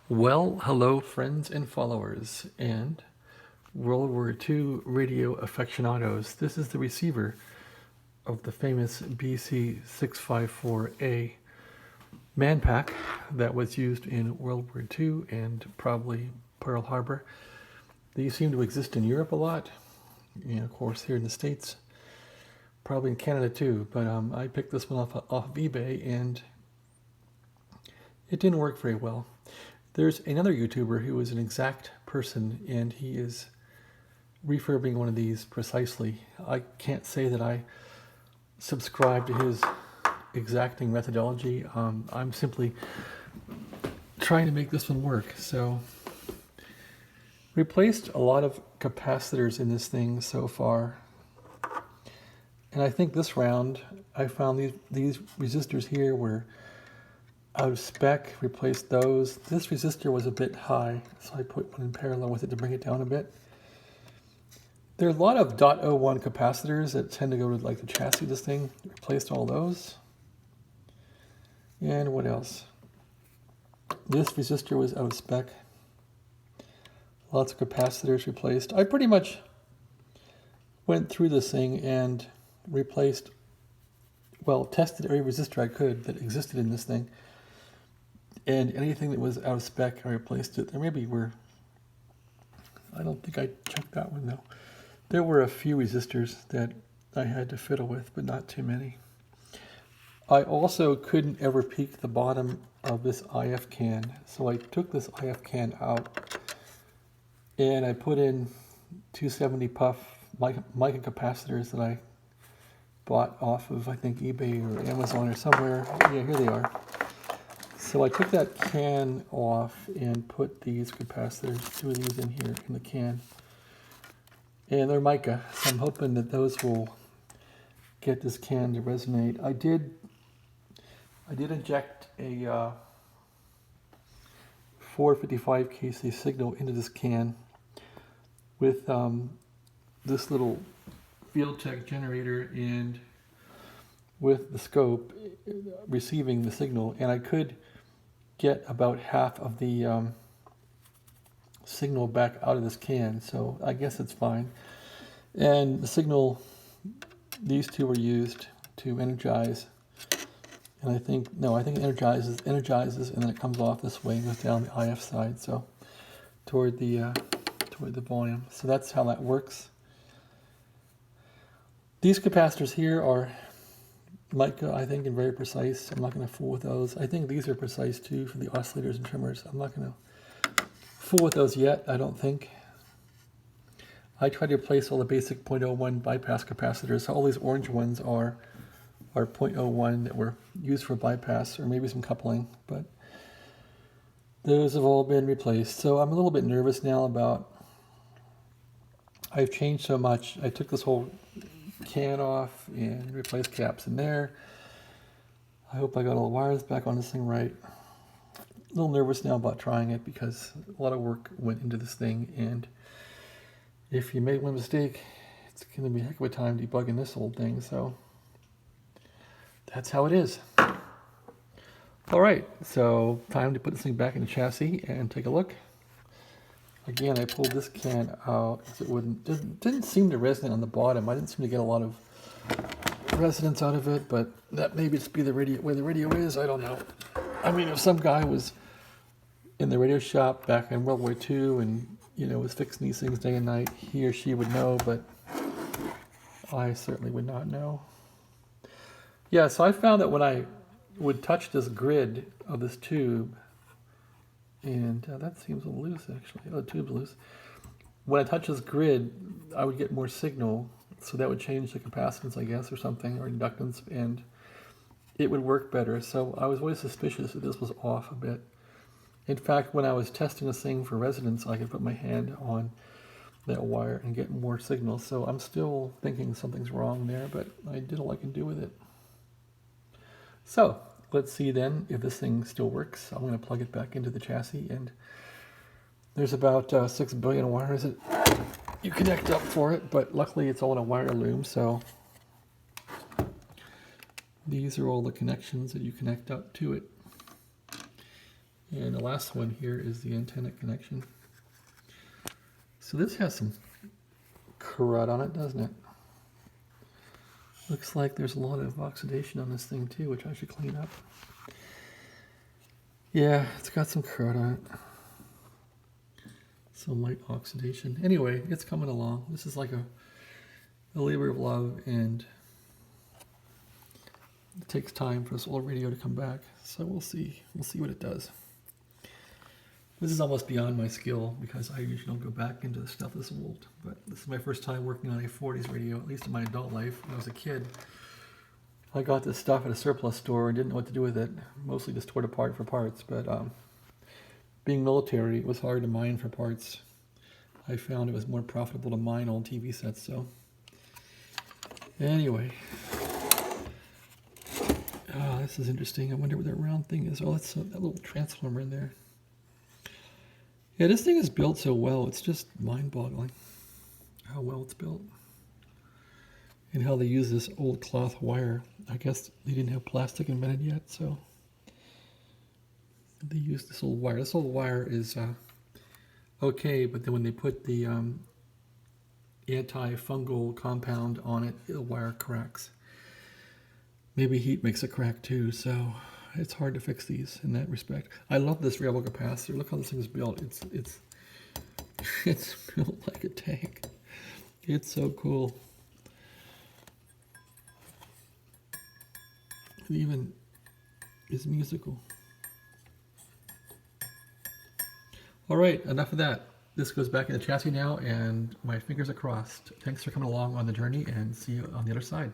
Well, hello, friends and followers, and World War II radio aficionados. This is the receiver of the famous BC-654a manpack that was used in World War II and probably Pearl Harbor. These seem to exist in Europe a lot, and of course here in the States, probably in Canada too. But I picked this one off of eBay, and it didn't work very well. There's another YouTuber who is an exact person, and he is refurbing one of these precisely. I can't say that I subscribe to his exacting methodology. I'm simply trying to make this one work. So, replaced a lot of capacitors in this thing so far. And I think this round, I found these resistors here were out of spec, replaced those. This resistor was a bit high, so I put one in parallel with it to bring it down a bit. There are a lot of .01 capacitors that tend to go to like the chassis of this thing. Replaced all those. And what else? This resistor was out of spec. Lots of capacitors replaced. I pretty much went through this thing and replaced, well, tested every resistor I could that existed in this thing. And anything that was out of spec, I replaced it. There maybe were, I don't think I checked that one though. There were a few resistors that I had to fiddle with, but not too many. I also couldn't ever peek the bottom of this IF can. So I took this IF can out and I put in 270 puff mica capacitors that I bought off of, I think, eBay or Amazon or somewhere. Yeah, here they are. So I took that can off and put these capacitors, two of these in here in the can. And they're mica, so I'm hoping that those will get this can to resonate. I did inject a 455 kc signal into this can with this little FieldTech generator and with the scope receiving the signal, and I could get about half of the signal back out of this can, so I guess it's fine. And the signal, these two were used to energize, and I think it energizes, and then it comes off this way and goes down the IF side, so toward the volume. So that's how that works. These capacitors here are mica, I think, and very precise. I'm not going to fool with those. I think these are precise too for the oscillators and trimmers. I'm not going to fool with those yet, I don't think. I tried to replace all the basic 0.01 bypass capacitors. So all these orange ones are 0.01 that were used for bypass or maybe some coupling, but those have all been replaced. So I'm a little bit nervous now about, I've changed so much. I took this whole can off and replace caps in there. I hope I got all the wires back on this thing right. A little nervous now about trying it because a lot of work went into this thing, and if you make one mistake, it's going to be a heck of a time debugging this old thing, so that's how it is. Alright, so time to put this thing back in the chassis and take a look. Again, I pulled this can out because it didn't seem to resonate on the bottom. I didn't seem to get a lot of resonance out of it, but that may just be the radio, where the radio is. I don't know. I mean, if some guy was in the radio shop back in World War II and, you know, was fixing these things day and night, he or she would know, but I certainly would not know. Yeah, so I found that when I would touch this grid of this tube, and that seems a little loose actually. Oh, the tube's loose. When I touch this grid, I would get more signal, so that would change the capacitance, I guess, or something, or inductance, and it would work better. So I was always suspicious that this was off a bit. In fact, when I was testing this thing for resonance, I could put my hand on that wire and get more signal. So I'm still thinking something's wrong there, but I did all I can do with it. So let's see then if this thing still works. I'm going to plug it back into the chassis, and there's about 6 billion wires that you connect up for it, but luckily it's all in a wire loom, so these are all the connections that you connect up to it. And the last one here is the antenna connection. So this has some crud on it, doesn't it? Looks like there's a lot of oxidation on this thing too, which I should clean up. Yeah, it's got some crud on it. Some light oxidation. Anyway, it's coming along. This is like a labor of love, and it takes time for this old radio to come back. So we'll see. We'll see what it does. This is almost beyond my skill because I usually don't go back into the stuff this old. But this is my first time working on a 40s radio, at least in my adult life. When I was a kid, I got this stuff at a surplus store and didn't know what to do with it. Mostly just tore it apart for parts. But being military, it was hard to mine for parts. I found it was more profitable to mine old TV sets. So anyway, this is interesting. I wonder what that round thing is. Oh, that's that little transformer in there. Yeah, this thing is built so well, it's just mind-boggling how well it's built. And how they use this old cloth wire. I guess they didn't have plastic invented yet, so they used this old wire. This old wire is okay, but then when they put the anti-fungal compound on it, the wire cracks. Maybe heat makes it crack too, so it's hard to fix these in that respect. I love this variable capacitor. Look how this thing is built. It's built like a tank. It's so cool. It even is musical. All right, enough of that. This goes back in the chassis now, and my fingers are crossed. Thanks for coming along on the journey, and see you on the other side.